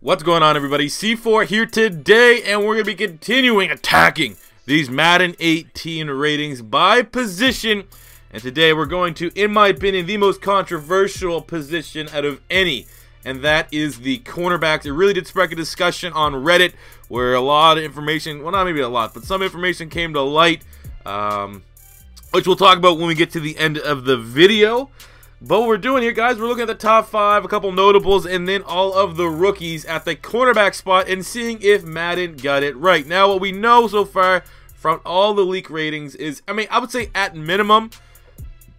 What's going on, everybody? C4 here today, and we're going to be continuing attacking these Madden 18 ratings by position. And today we're going to, in my opinion, the most controversial position out of any, and that is the cornerbacks. It really did spark a discussion on Reddit where a lot of information, well, not maybe a lot, but some information came to light, which we'll talk about when we get to the end of the video. But what we're doing here, guys, we're looking at the top 5, a couple notables, and then all of the rookies at the cornerback spot and seeing if Madden got it right. Now, what we know so far from all the leak ratings is, I would say at minimum,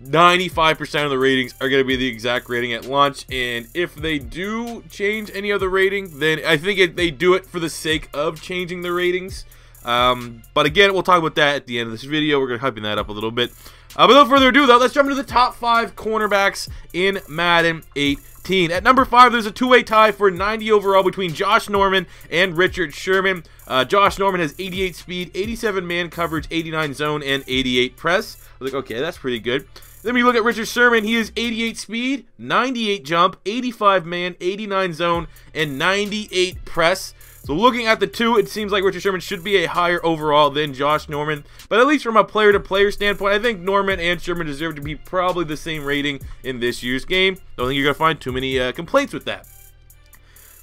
95% of the ratings are going to be the exact rating at launch. And if they do change any other rating, then I think they do it for the sake of changing the ratings. But again, we'll talk about that at the end of this video. We're going to hype that up a little bit. But without further ado, though, let's jump into the top 5 cornerbacks in Madden 18. At number 5, there's a two-way tie for 90 overall between Josh Norman and Richard Sherman. Josh Norman has 88 speed, 87 man coverage, 89 zone, and 88 press. I was like, okay, that's pretty good. Then we look at Richard Sherman. He is 88 speed, 98 jump, 85 man, 89 zone, and 98 press. So looking at the two, it seems like Richard Sherman should be a higher overall than Josh Norman. But at least from a player-to-player standpoint, I think Norman and Sherman deserve to be probably the same rating in this year's game. Don't think you're going to find too many complaints with that.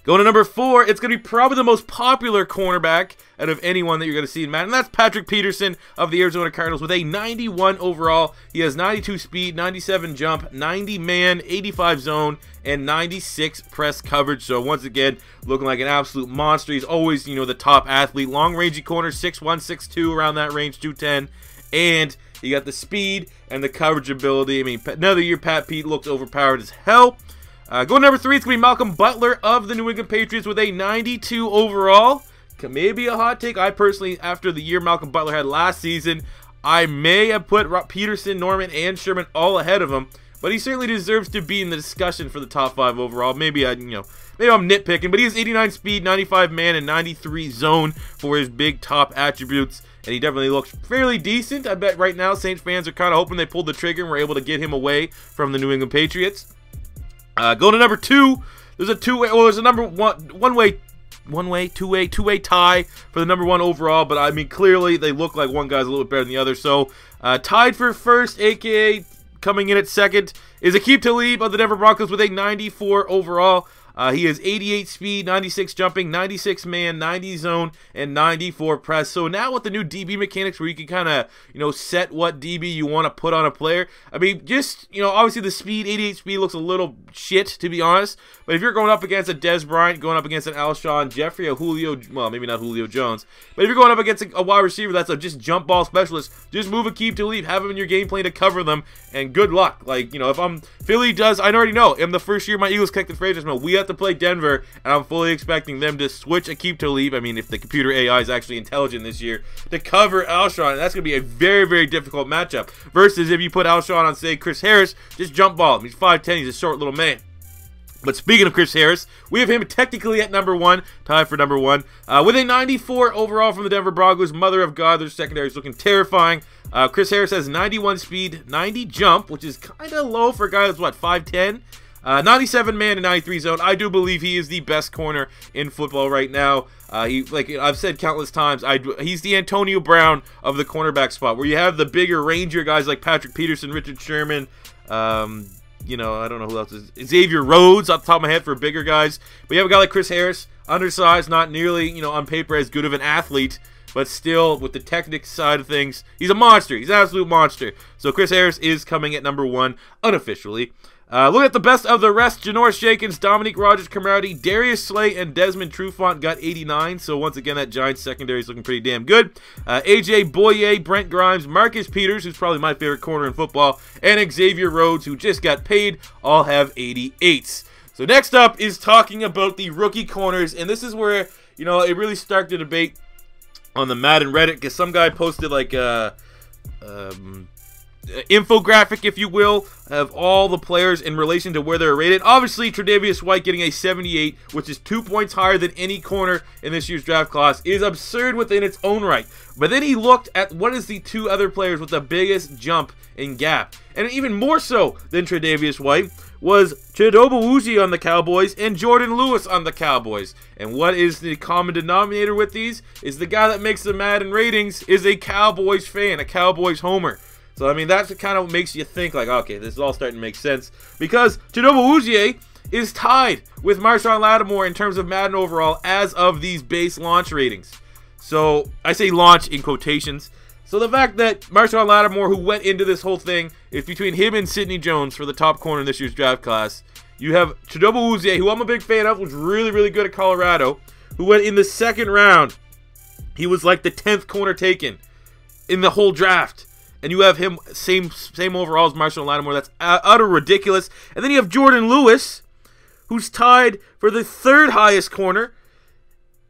Going to number 4, it's going to be probably the most popular cornerback out of anyone that you're going to see in Madden. And that's Patrick Peterson of the Arizona Cardinals with a 91 overall. He has 92 speed, 97 jump, 90 man, 85 zone, and 96 press coverage. So once again, looking like an absolute monster. He's always, the top athlete. Long-rangey corner, 6'1", 6'2", around that range, 210. And he got the speed and the coverage ability. Another year Pat Pete looks overpowered as hell. Going to number 3, it's going to be Malcolm Butler of the New England Patriots with a 92 overall. Maybe a hot take. I personally, after the year Malcolm Butler had last season, I may have put Peterson, Norman, and Sherman all ahead of him. But he certainly deserves to be in the discussion for the top 5 overall. Maybe maybe I'm nitpicking, but he has 89 speed, 95 man, and 93 zone for his big top attributes. And he definitely looks fairly decent. I bet right now Saints fans are kind of hoping they pulled the trigger and were able to get him away from the New England Patriots. Going to number 2, there's a two-way, well, there's a number two-way tie for the number 1 overall, but clearly they look like one guy's a little bit better than the other. So, tied for first, aka coming in at second, is Aqib Talib of the Denver Broncos with a 94 overall. He has 88 speed, 96 jumping, 96 man, 90 zone, and 94 press. So now with the new DB mechanics where you can kind of, set what DB you want to put on a player. Obviously the speed, 88 speed looks a little shit, to be honest. But if you're going up against a Dez Bryant, going up against an Alshon Jeffrey, a Julio, well, maybe not Julio Jones. But if you're going up against a wide receiver that's a just jump ball specialist, just move Aqib Talib, have him in your game plan to cover them, and good luck. If Philly does, I already know, in the first year my Eagles kicked the franchise, we have to play Denver, and I'm fully expecting them to switch Aqib Talib, if the computer AI is actually intelligent this year, to cover Alshon, and that's going to be a very, very difficult matchup, versus if you put Alshon on, say, Chris Harris, just jump ball him. He's 5'10", he's a short little man. But speaking of Chris Harris, we have him technically at number 1, tied for number 1, with a 94 overall from the Denver Broncos. Mother of God, their secondary is looking terrifying. Chris Harris has 91 speed, 90 jump, which is kind of low for a guy that's, 5'10"? 97 man and 93 zone. I do believe he is the best corner in football right now. Like I've said countless times, he's the Antonio Brown of the cornerback spot, where you have the bigger ranger guys like Patrick Peterson, Richard Sherman, I don't know who else is. Xavier Rhodes off the top of my head for bigger guys. But you have a guy like Chris Harris, undersized, not nearly, on paper as good of an athlete, but still, with the technical side of things, he's a monster. He's an absolute monster. So Chris Harris is coming at number 1 unofficially. Look at the best of the rest. Janoris Jenkins, Dominique Rodgers-Cromartie, Darius Slay, and Desmond Trufant got 89. So once again, that Giants secondary is looking pretty damn good. AJ Boye, Brent Grimes, Marcus Peters, who's probably my favorite corner in football, and Xavier Rhodes, who just got paid, all have 88s. So next up is talking about the rookie corners, and this is where, it really sparked a debate on the Madden Reddit, because some guy posted like infographic, if you will, of all the players in relation to where they're rated. Obviously, TRE'DAVIOUS White getting a 78, which is 2 points higher than any corner in this year's draft class, is absurd within its own right. But then he looked at what is the 2 other players with the biggest jump in gap, and even more so than TRE'DAVIOUS White, was TRE'DAVIOUS on the Cowboys and Jordan Lewis on the Cowboys. And what is the common denominator with these? Is the guy that makes the Madden ratings is a Cowboys fan, a Cowboys homer. So, I mean, that's what kind of makes you think, like, okay, this is all starting to make sense. Because TRE'DAVIOUS is tied with Marshon Lattimore in terms of Madden overall as of these base launch ratings. So, I say launch in quotations. So the fact that Marshon Lattimore, who went into this whole thing, is between him and Sidney Jones for the top corner in this year's draft class. You have TRE'DAVIOUS, who I'm a big fan of, was really, really good at Colorado, who went in the second round. He was like the 10th corner taken in the whole draft. And you have him same overall as Marshon Lattimore. That's utter ridiculous. And then you have Jordan Lewis, who's tied for the 3rd highest corner.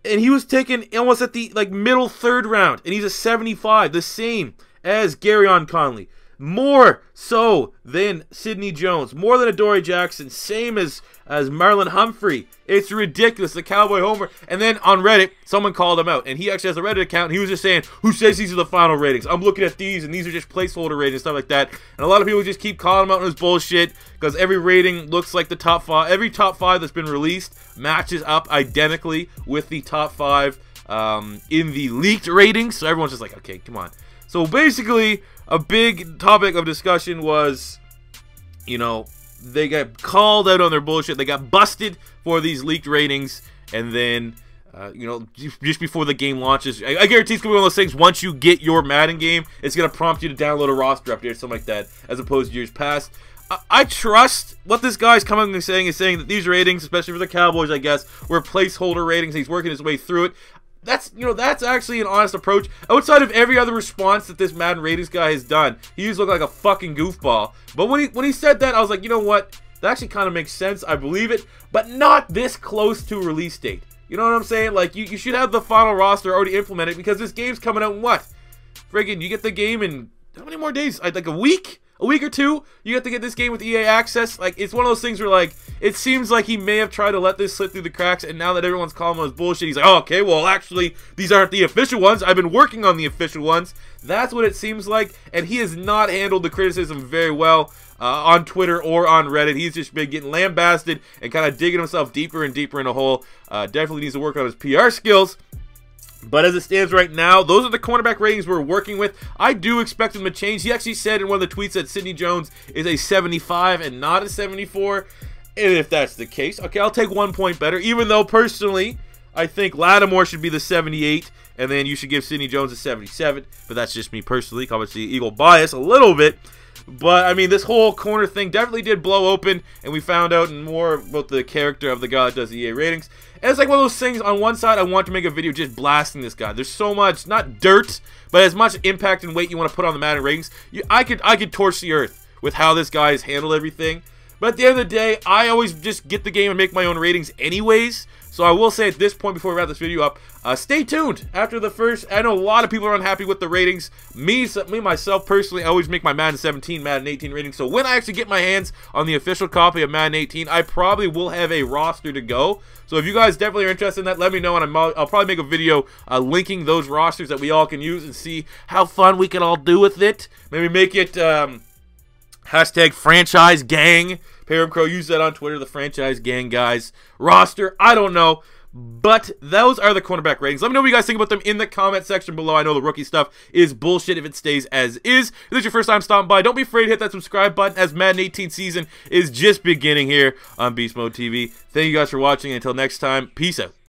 And he was taken almost at the middle 3rd round. And he's a 75, the same as Garyon Conley. More so than Sidney Jones. More than Adoree Jackson. Same as Marlon Humphrey. It's ridiculous. The Cowboy homer. And then on Reddit, someone called him out. And he actually has a Reddit account. And he was just saying, who says these are the final ratings? I'm looking at these, and these are just placeholder ratings and stuff like that. And a lot of people just keep calling him out on his bullshit. Because every rating looks like the top 5. Every top 5 that's been released matches up identically with the top 5 in the leaked ratings. So everyone's just like, okay, come on. So basically, a big topic of discussion was, you know, they got called out on their bullshit. They got busted for these leaked ratings. And then, you know, just before the game launches, I guarantee it's going to be one of those things, once you get your Madden game, it's going to prompt you to download a roster update or something like that, as opposed to years past. I trust what this guy's coming and saying is saying that these ratings, especially for the Cowboys, I guess, were placeholder ratings. He's working his way through it. That's, you know, that's actually an honest approach. Outside of every other response that this Madden ratings guy has done, he used to look like a fucking goofball. But when he said that, I was like, you know what? That actually kind of makes sense. I believe it, but not this close to release date. You know what I'm saying? Like, you should have the final roster already implemented, because this game's coming out in what? Friggin', you get the game in how many more days? Like a week? A week or two, you have to get this game with EA Access. Like, it's one of those things where, like, it seems like he may have tried to let this slip through the cracks, and now that everyone's calling him his bullshit, he's like, oh, okay, well, actually, these aren't the official ones. I've been working on the official ones. That's what it seems like, and he has not handled the criticism very well on Twitter or on Reddit. He's just been getting lambasted and kind of digging himself deeper and deeper in a hole. Definitely needs to work on his PR skills. But as it stands right now, those are the cornerback ratings we're working with. I do expect him to change. He actually said in one of the tweets that Sidney Jones is a 75 and not a 74. And if that's the case, okay, I'll take 1 point better. Even though, personally, I think Lattimore should be the 78. And then you should give Sidney Jones a 77. But that's just me personally. Obviously, Eagle bias a little bit. But, I mean, this whole corner thing definitely did blow open, and we found out more about the character of the guy that does the EA ratings. And it's like one of those things, on one side, I want to make a video just blasting this guy. There's so much, not dirt, but as much impact and weight you want to put on the Madden ratings. I could torch the earth with how this guy has handled everything. But at the end of the day, I always just get the game and make my own ratings anyways. So I will say at this point, before we wrap this video up, stay tuned after the first. I know a lot of people are unhappy with the ratings. Me myself personally, I always make my Madden 17, Madden 18 ratings. So when I actually get my hands on the official copy of Madden 18, I probably will have a roster to go. So if you guys definitely are interested in that, let me know, and I'll probably make a video linking those rosters that we all can use and see how fun we can all do with it. Maybe make it hashtag franchise gang. Param Crow used that on Twitter, the franchise gang guys roster. I don't know. But those are the cornerback ratings. Let me know what you guys think about them in the comment section below. I know the rookie stuff is bullshit if it stays as is. If this is your first time stopping by, don't be afraid to hit that subscribe button, as Madden 18 season is just beginning here on Beast Mode TV. Thank you guys for watching. Until next time, peace out.